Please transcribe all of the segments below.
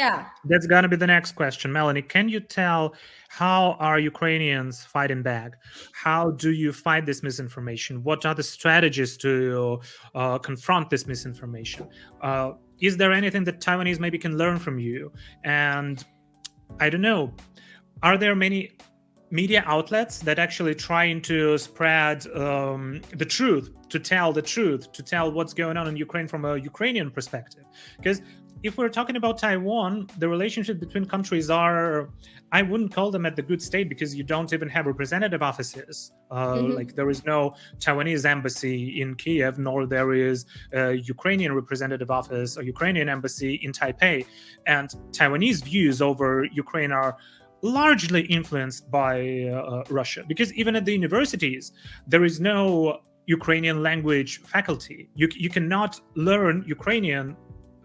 Yeah. That's going to be the next question. Melanie, can you tell how are Ukrainians fighting back? How do you fight this misinformation? What are the strategies to confront this misinformation? Is there anything that Taiwanese maybe can learn from you? And I don't know, are there many media outlets that actually trying to spread the truth, to tell the truth, to tell what's going on in Ukraine from a Ukrainian perspective? Because if we're talking about Taiwan, the relationship between countries are, I wouldn't call them at the good state, because you don't even have representative offices. Like there is no Taiwanese embassy in Kiev, nor there is a Ukrainian representative office or Ukrainian embassy in Taipei. And Taiwanese views over Ukraine are largely influenced by Russia, because even at the universities, there is no Ukrainian language faculty. You cannot learn Ukrainian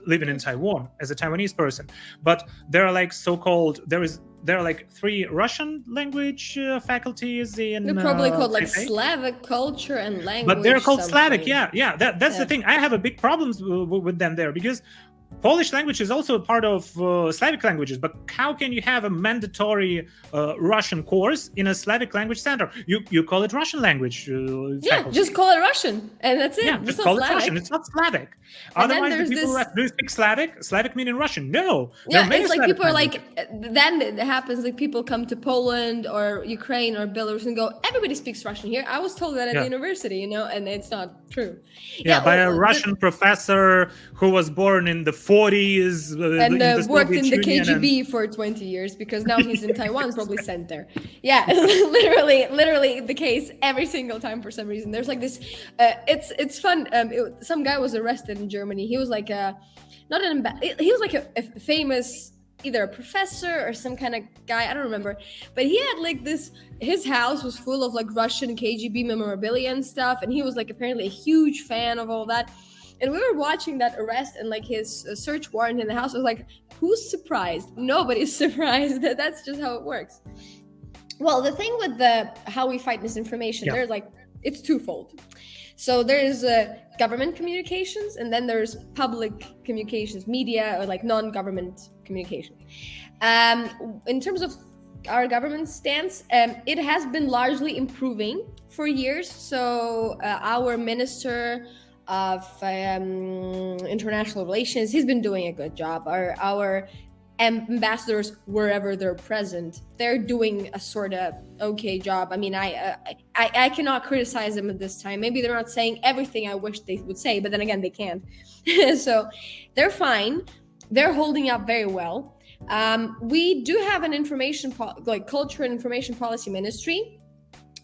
living in Taiwan as a Taiwanese person, but there are like so-called, there are like 3 Russian language faculties in They're probably called like Taipei. Slavic culture and language. But they're called something. Slavic, yeah. That's the thing. I have a big problems with them there, because Polish language is also a part of Slavic languages, but how can you have a mandatory Russian course in a Slavic language center? You call it Russian language faculty. Just call it Russian, and that's it. Yeah, just call it Russian. It's not Slavic. And Otherwise, the people do you speak Slavic? Slavic meaning Russian? No. Yeah, it's like people are like, then it happens like people come to Poland or Ukraine or Belarus and go, everybody speaks Russian here. I was told that at the university, and it's not true. By a Russian professor who was born in the 40s and worked in the KGB for 20 years, because now he's in Taiwan, probably sent there. Yeah, literally the case every single time for some reason. There's like this, it's fun. Some guy was arrested in Germany. He was like he was like a famous, either a professor or some kind of guy, I don't remember, but he had like this, his house was full of like Russian KGB memorabilia and stuff, and he was like apparently a huge fan of all that. And we were watching that arrest and like his search warrant in the house. I was like, who's surprised? Nobody's surprised. That's just how it works. Well, the thing with how we fight misinformation, there's like, it's twofold. So there's government communications, and then there's public communications, media, or like non-government communication. In terms of our government stance, it has been largely improving for years. So our minister of international relations, he's been doing a good job. Our ambassadors, wherever they're present, they're doing a sort of okay job. I mean, I cannot criticize them at this time. Maybe they're not saying everything I wish they would say, but then again, they can't. So they're fine. They're holding up very well. We do have an culture and information policy ministry,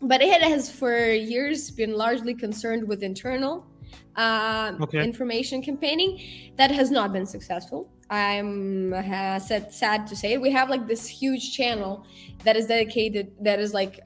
but it has for years been largely concerned with internal information campaigning that has not been successful. I'm sad to say. We have like this huge channel that is dedicated, that is like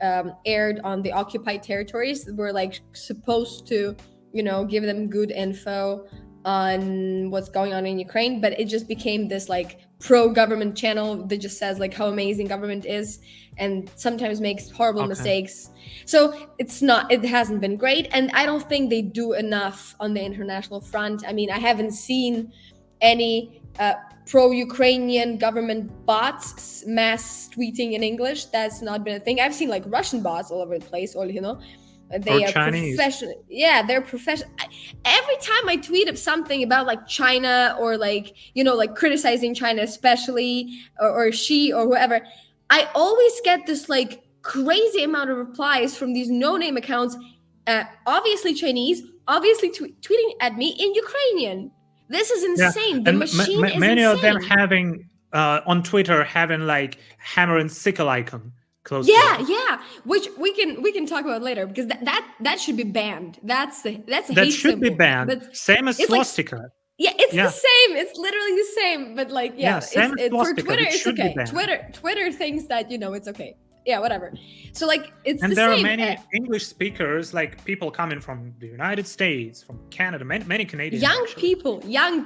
aired on the occupied territories. We're like supposed to, give them good info on what's going on in Ukraine, but it just became this like pro-government channel that just says like how amazing government is, and sometimes makes horrible mistakes. So it hasn't been great, and I don't think they do enough on the international front. I mean, I haven't seen any pro-Ukrainian government bots mass tweeting in English. That's not been a thing. I've seen like Russian bots all over the place, they are Chinese. Professional. Yeah, they're professional. Every time I tweet up something about like China or like, like criticizing China especially, or Xi or whoever, I always get this like crazy amount of replies from these no-name accounts, obviously Chinese, obviously tweeting at me in Ukrainian. This is insane. The machine is many insane. of them having on Twitter having like hammer and sickle icon close. Yeah, which we can talk about later, because that should be banned. That's a that hate should symbol. be banned. But same as swastika. Like, it's the same. It's literally the same. But like, same as for swastika. Twitter, it's okay. Be Twitter thinks that it's okay. Yeah, whatever. So like, it's and the there same. are many English speakers, like people coming from the United States, from Canada, many Canadians, young people,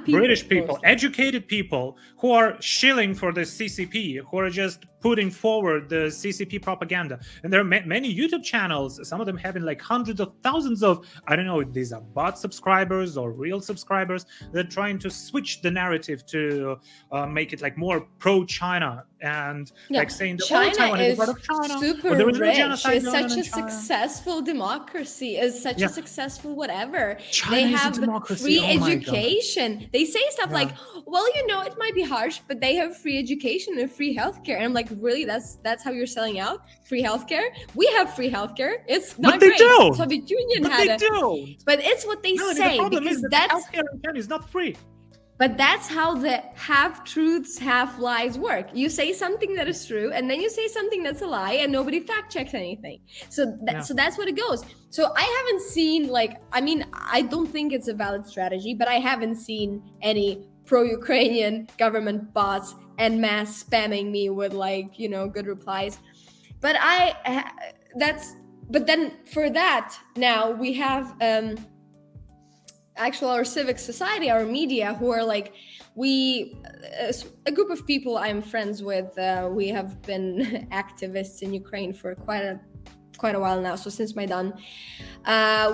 British people, educated people who are shilling for the CCP, who are just putting forward the CCP propaganda. And there are many YouTube channels, some of them having like hundreds of thousands of, I don't know if these are bot subscribers or real subscribers. They're trying to switch the narrative to make it like more pro-China, and like saying that China is part of China, super or there is no rich. genocide It's going on such in a China. successful democracy. It's such a successful whatever. China they is a have democracy. free Oh my education. They say stuff like, well, you know, it might be harsh, but they have free education and free healthcare. And I'm like, really? That's how you're selling out? Free healthcare? We have free healthcare. It's not great. Don't. Soviet Union But had they it. don't. But it's what they say, the problem because is that that's healthcare in China is not free. But that's how the half-truths, half-lies work. You say something that is true, and then you say something that's a lie, and nobody fact-checks anything. So that's what it goes. So I haven't seen, like, I mean, I don't think it's a valid strategy, but I haven't seen any pro-Ukrainian government bots en masse spamming me with, like, you know, good replies. But but then for that, now we have actual our civic society, our media, who are like, a group of people I'm friends with, we have been activists in Ukraine for quite a while now, so since Maidan,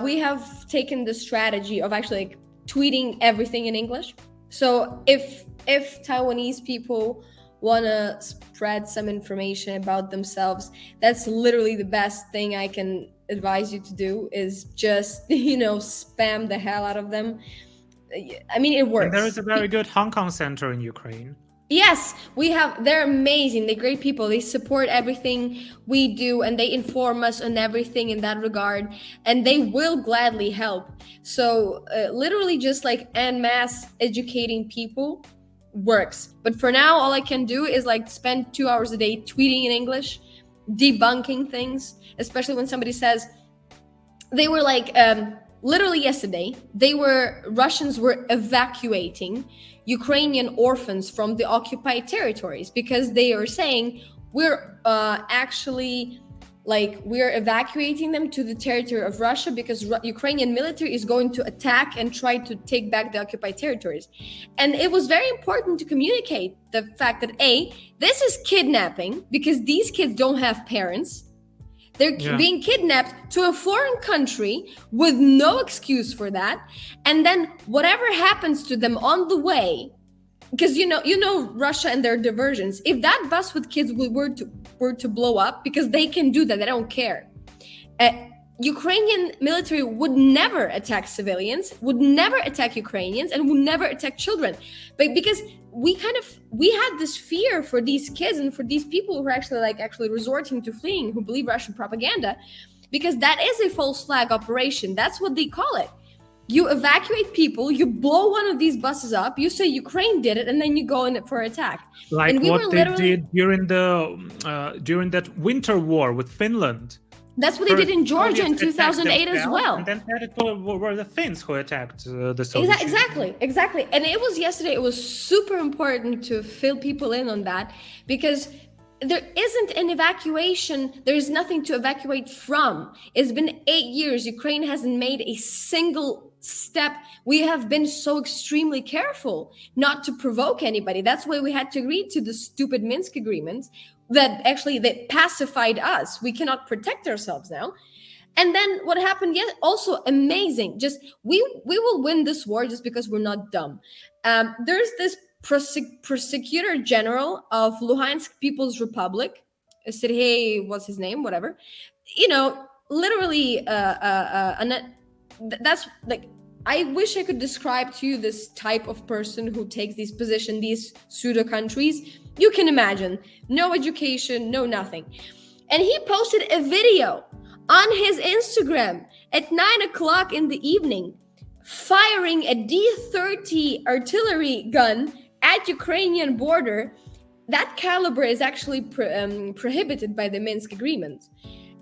we have taken the strategy of actually like tweeting everything in English. So if Taiwanese people want to spread some information about themselves, that's literally the best thing I can advise you to do, is just, you know, spam the hell out of them. I mean, it works. And there is a very good Hong Kong center in Ukraine. Yes, they're amazing. They're great people. They support everything we do, and they inform us on everything in that regard, and they will gladly help. So literally just like en masse educating people works. But for now, all I can do is like spend 2 hours a day tweeting in English, debunking things, especially when somebody says, they were like, literally yesterday, Russians were evacuating Ukrainian orphans from the occupied territories, because they are saying we're evacuating them to the territory of Russia because Ukrainian military is going to attack and try to take back the occupied territories. And it was very important to communicate the fact that this is kidnapping, because these kids don't have parents. They're being kidnapped to a foreign country with no excuse for that. And then whatever happens to them on the way, because you know Russia and their diversions, if that bus with kids were to blow up, because they can do that, they don't care. Ukrainian military would never attack civilians, would never attack Ukrainians, and would never attack children. But because we had this fear for these kids and for these people who are actually resorting to fleeing, who believe Russian propaganda, because that is a false flag operation. That's what they call it. You evacuate people, you blow one of these buses up, you say Ukraine did it, and then you go in for attack. Like what they did during that winter war with Finland. That's what they did in Georgia in 2008 as well. And then it were the Finns who attacked the Soviet Union. Exactly. And it was yesterday, it was super important to fill people in on that, because there isn't an evacuation. There is nothing to evacuate from. It's been 8 years. Ukraine hasn't made a single step. We have been so extremely careful not to provoke anybody. That's why we had to agree to the stupid Minsk agreements that pacified us. We cannot protect ourselves now. And then what happened? Yeah, also amazing. Just we will win this war just because we're not dumb. There's this prosecutor general of Luhansk People's Republic, Sergei, what's his name? Whatever. You know, literally, that's like, I wish I could describe to you this type of person who takes these positions, these pseudo countries. You can imagine, no education, no nothing. And he posted a video on his Instagram at 9 o'clock in the evening, firing a D-30 artillery gun at Ukrainian border. That caliber is actually prohibited by the Minsk agreement.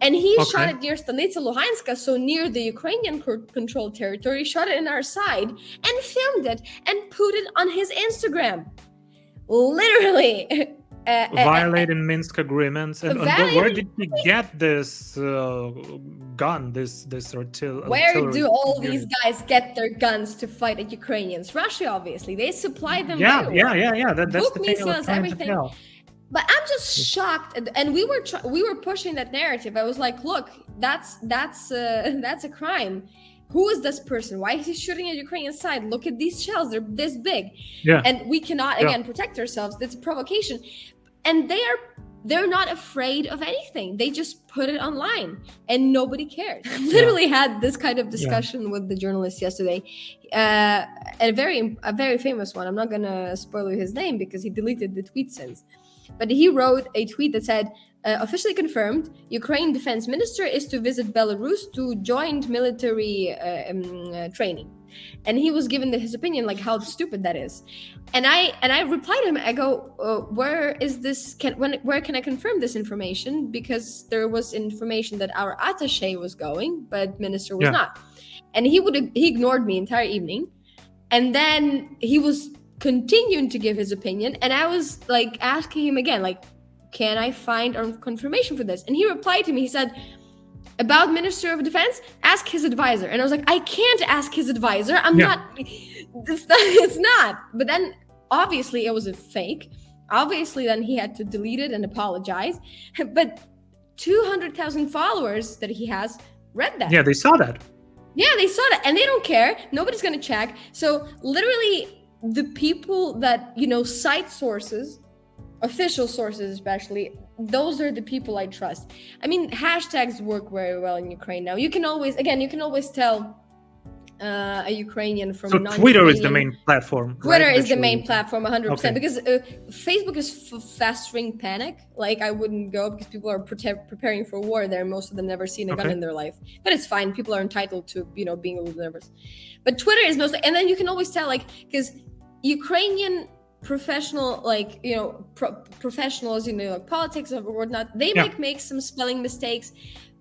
And he shot it near Stanitsa Luhanska, so near the Ukrainian controlled territory, shot it in our side and filmed it and put it on his Instagram. Literally. Violating Minsk agreements. And where did he get this gun, this artillery? Where do all these guys get their guns to fight at Ukrainians? Russia, obviously. They supply them very well. Yeah. That's Book the thing I was missiles, trying everything. to tell. But I'm just shocked, and we were pushing that narrative. I was like, look, that's a crime. Who is this person? Why is he shooting at Ukrainian side? Look at these shells; they're this big, and we cannot again protect ourselves. That's a provocation, and they're not afraid of anything. They just put it online, and nobody cared. I literally had this kind of discussion with the journalist yesterday, a very famous one. I'm not gonna spoil you his name because he deleted the tweet since. But he wrote a tweet that said, officially confirmed, Ukraine defense minister is to visit Belarus to joint military training. And he was given his opinion, like how stupid that is. And I replied to him, I go, where is this, where can I confirm this information? Because there was information that our attaché was going, but minister was not. And he ignored me entire evening. And then he was continuing to give his opinion, and I was like asking him again, like, can I find a confirmation for this? And he replied to me, he said, about Minister of Defense, ask his advisor. And I was like, I can't ask his advisor. It's not. But then obviously it was a fake. Obviously then he had to delete it and apologize. But 200,000 followers that he has read that. Yeah, they saw that. Yeah, they saw that, and they don't care. Nobody's gonna check. So literally, the people that, cite sources, official sources especially, those are the people I trust. I mean, hashtags work very well in Ukraine now. You can always tell a Ukrainian from Twitter is the main platform. Twitter is the main platform, 100%, because Facebook is fostering panic. Like, I wouldn't go because people are preparing for war there. Most of them never seen a gun in their life, but it's fine. People are entitled to, being a little nervous. But Twitter is mostly, and then you can always tell, like, because Ukrainian professional, like, professionals, like politics or whatnot, they make some spelling mistakes,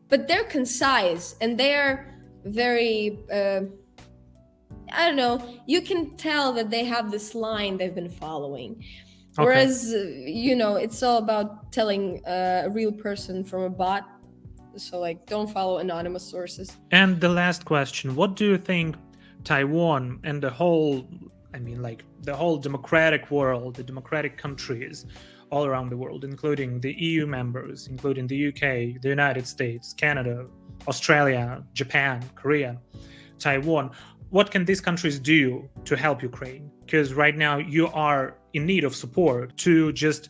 but they're concise and they're very, I don't know, you can tell that they have this line they've been following. Whereas, it's all about telling a real person from a bot. So, like, don't follow anonymous sources. And the last question, what do you think Taiwan and the whole democratic world, the democratic countries all around the world, including the EU members, including the UK, the United States, Canada, Australia, Japan, Korea, Taiwan, what can these countries do to help Ukraine? Because right now you are in need of support to just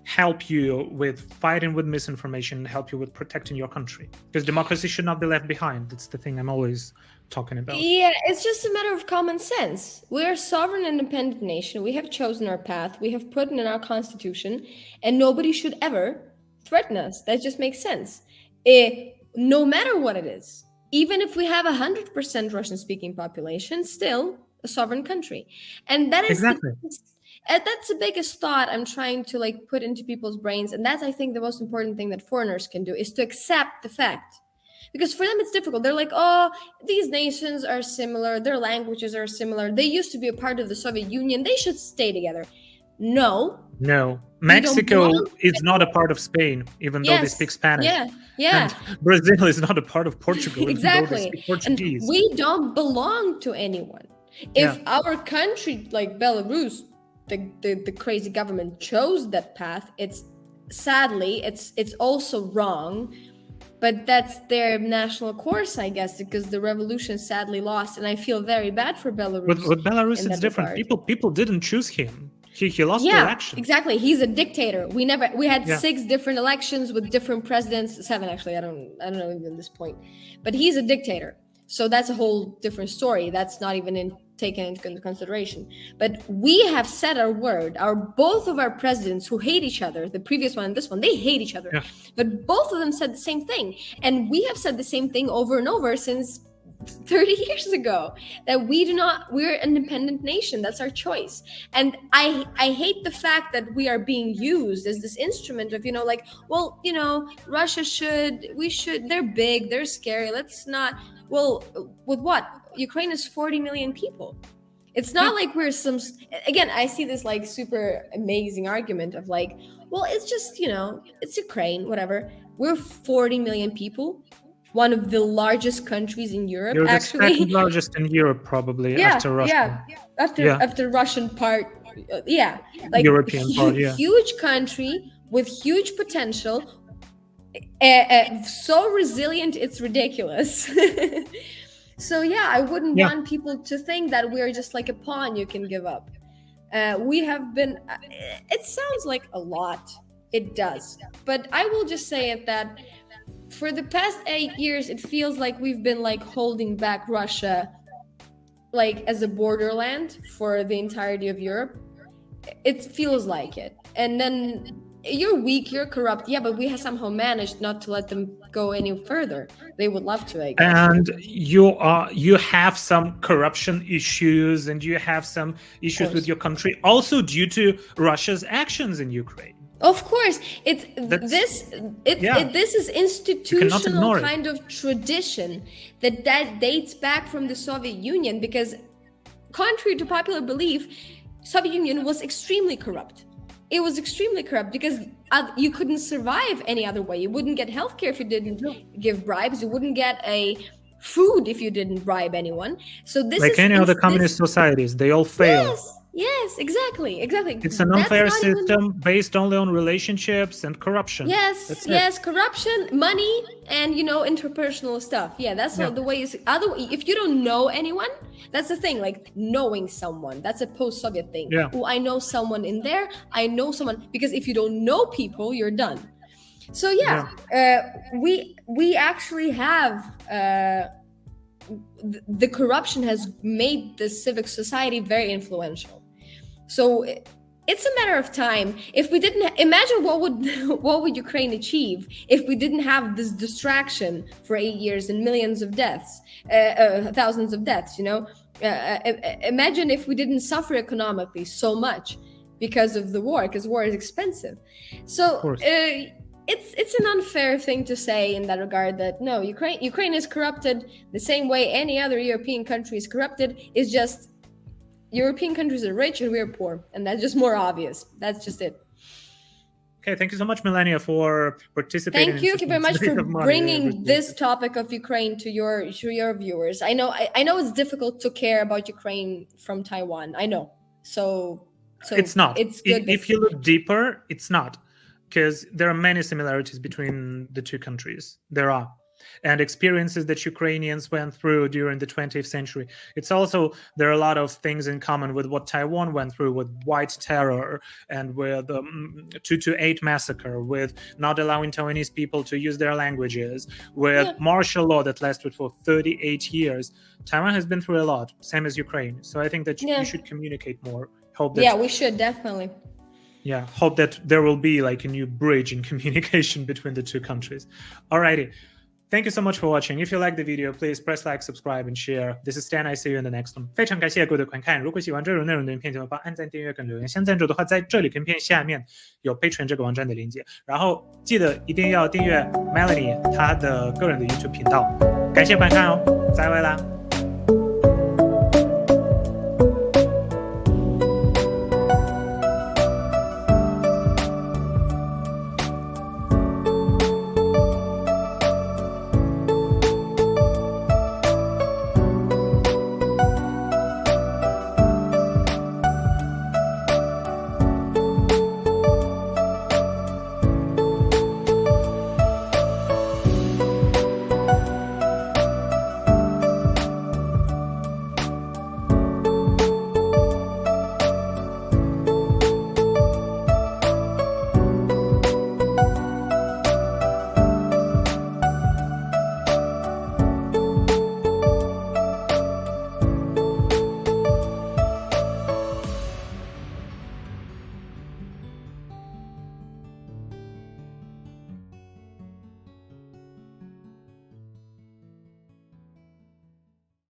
help you with fighting with misinformation, help you with protecting your country. Because democracy should not be left behind. That's the thing I'm always talking about. Yeah, it's just a matter of common sense. We are a sovereign independent nation. We have chosen our path. We have put in our constitution, and nobody should ever threaten us. That just makes sense. No matter what it is, even if we have 100% Russian-speaking population, still a sovereign country. And that is that's the biggest thought I'm trying to, like, put into people's brains. And that's, I think, the most important thing that foreigners can do is to accept the fact. Because for them, it's difficult. They're like, oh, these nations are similar. Their languages are similar. They used to be a part of the Soviet Union. They should stay together. No. Mexico is not a part of Spain, even though they speak Spanish. Yeah. And Brazil is not a part of Portugal, exactly. Even though they speak Portuguese. And we don't belong to anyone. If our country, like Belarus, the crazy government chose that path, it's also wrong. But that's their national course, I guess, because the revolution sadly lost, and I feel very bad for Belarus. With Belarus, it's different. People didn't choose him. He lost the election. Exactly. He's a dictator. We had 6 different elections with different presidents. 7, actually. I don't know even this point. But he's a dictator. So that's a whole different story. That's not even taken into consideration. But we have said our word. Both of our presidents, who hate each other, the previous one and this one, they hate each other. But both of them said the same thing. And we have said the same thing over and over since 30 years ago, that we're an independent nation. That's our choice. And I hate the fact that we are being used as this instrument of, Russia they're big, they're scary. Let's not, with what? Ukraine is 40 million people. It's not like we're again, I see this like super amazing argument of like, well, it's just, it's Ukraine, whatever. We're 40 million people. One of the largest countries in Europe, You're actually. the second largest in Europe, probably, after Russia. After Russian part, like European part, huge country, with huge potential, so resilient it's ridiculous. So yeah, I wouldn't want people to think that we're just like a pawn you can give up. We have been, it sounds like a lot, it does, but I will just say it that for the past 8 years, it feels like we've been like holding back Russia like as a borderland for the entirety of Europe. It feels like it. And then you're weak, you're corrupt, yeah, but we have somehow managed not to let them go any further. They would love to, I guess. And you have some corruption issues, and you have some issues with your country also due to Russia's actions in Ukraine. Of course, this is institutional kind of tradition that dates back from the Soviet Union, because contrary to popular belief, Soviet Union was extremely corrupt. It was extremely corrupt because you couldn't survive any other way. You wouldn't get healthcare if you didn't give bribes. You wouldn't get food if you didn't bribe anyone. So this like any other communist societies, they all fail. Yes, exactly. It's an unfair system based only on relationships and corruption. Yes, corruption, money, and interpersonal stuff. Yeah, that's not the way. If you don't know anyone, that's the thing. Like knowing someone, that's a post-Soviet thing. Yeah. Oh, I know someone in there. I know someone, because if you don't know people, you're done. So we actually have. The corruption has made the civic society very influential. So it's a matter of time. If we didn't imagine what would Ukraine achieve if we didn't have this distraction for 8 years and millions of deaths, thousands of deaths, imagine if we didn't suffer economically so much because of the war, because war is expensive. So it's an unfair thing to say in that regard, that no, Ukraine is corrupted the same way any other European country is corrupted. It's just European countries are rich and we're poor, and that's just more obvious. That's just it. Okay, thank you so much, Melania, for participating. Thank you very much for bringing this topic of Ukraine to your viewers. I know it's difficult to care about Ukraine from Taiwan. I know. So it's not. It's good. If you look deeper, it's not, because there are many similarities between the two countries. There are. And experiences that Ukrainians went through during the 20th century. It's also, there are a lot of things in common with what Taiwan went through with white terror and with 228 massacre, with not allowing Taiwanese people to use their languages, with martial law that lasted for 38 years. Taiwan has been through a lot, same as Ukraine. So I think that you should communicate more. Hope that, we should definitely. Yeah, hope that there will be like a new bridge in communication between the two countries. Alrighty. Thank you so much for watching. If you like the video, please press like, subscribe, and share. This is Stan. I see you in the next one. 非常感谢各位的观看。如果喜欢这种内容的影片，请帮按赞、订阅跟留言。想赞助的话，在这里跟片下面有 Patron 这个网站的链接。然后记得一定要订阅 Melanie 她的个人的 YouTube 频道。感谢观看哦，再会啦。